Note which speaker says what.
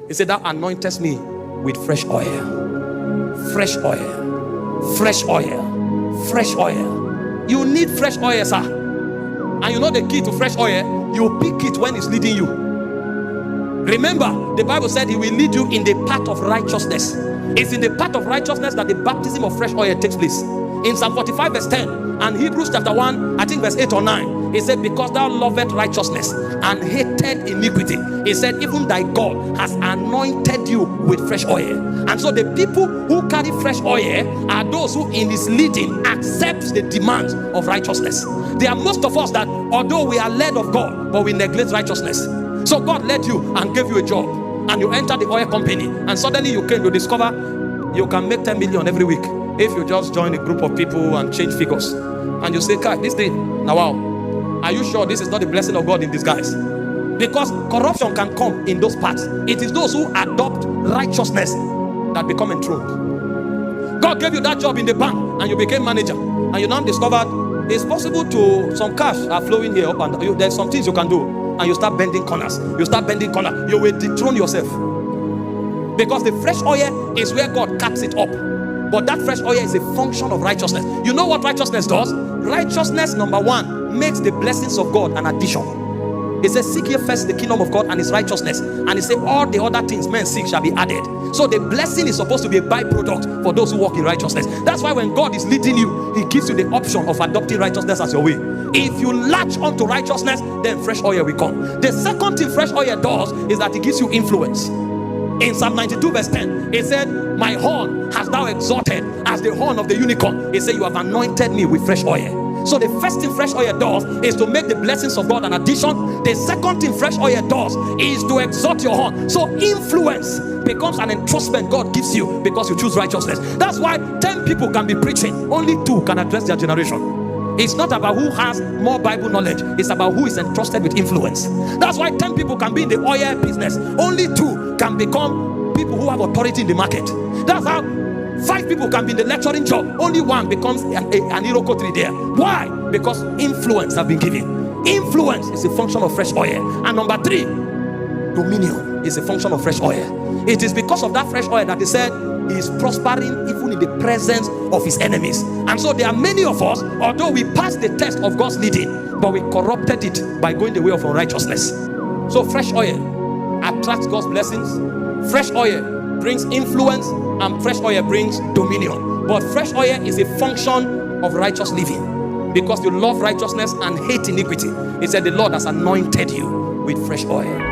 Speaker 1: He said, thou anointest me with fresh oil. Fresh oil. Fresh oil. Fresh oil. You need fresh oil, sir. And you know the key to fresh oil? You pick it when it's leading you. Remember, the Bible said he will lead you in the path of righteousness. It's in the path of righteousness that the baptism of fresh oil takes place. In Psalm 45 verse 10 and Hebrews chapter 1, I think verse 8 or 9, it said, because thou lovest righteousness and hated iniquity, he said, even thy God has anointed you with fresh oil. And so the people who carry fresh oil are those who in his leading accept the demands of righteousness. There are most of us that although we are led of God, but we neglect righteousness. So God led you and gave you a job, and you enter the oil company, and suddenly you discover you can make 10 million every week if you just join a group of people and change figures. And you say, God, this thing, now wow, are you sure this is not the blessing of God in disguise? Because corruption can come in those parts. It is those who adopt righteousness that become enthroned. God gave you that job in the bank and you became manager, and you now discovered it's possible to, some cash are flowing here up and down. There's some things you can do, and you start bending corners. You start bending corners. You will dethrone yourself. Because the fresh oil is where God cuts it up. But that fresh oil is a function of righteousness. You know what righteousness does? Righteousness, number one, makes the blessings of God an addition. It says, seek ye first the kingdom of God and his righteousness. And it says, all the other things men seek shall be added. So the blessing is supposed to be a byproduct for those who walk in righteousness. That's why when God is leading you, he gives you the option of adopting righteousness as your way. If you latch onto righteousness, then fresh oil will come. The second thing fresh oil does is that it gives you influence. In Psalm 92 verse 10, it said, my horn hast thou exalted as the horn of the unicorn. It said, you have anointed me with fresh oil. So the first thing fresh oil does is to make the blessings of God an addition. The second thing fresh oil does is to exalt your horn. So influence becomes an entrustment God gives you because you choose righteousness. That's why 10 people can be preaching, only 2 can address their generation. It's not about who has more Bible knowledge. It's about who is entrusted with influence. That's why 10 people can be in the oil business. Only 2 can become people who have authority in the market. That's how 5 people can be in the lecturing job. Only 1 becomes an Irokotri there. Why? Because influence has been given. Influence is a function of fresh oil. And number 3, dominion is a function of fresh oil. It is because of that fresh oil that he said he is prospering even in the presence of his enemies. And so there are many of us, although we passed the test of God's leading, but we corrupted it by going the way of unrighteousness. So fresh oil attracts God's blessings. Fresh oil brings influence, and fresh oil brings dominion. But fresh oil is a function of righteous living, because you love righteousness and hate iniquity. It said the Lord has anointed you with fresh oil.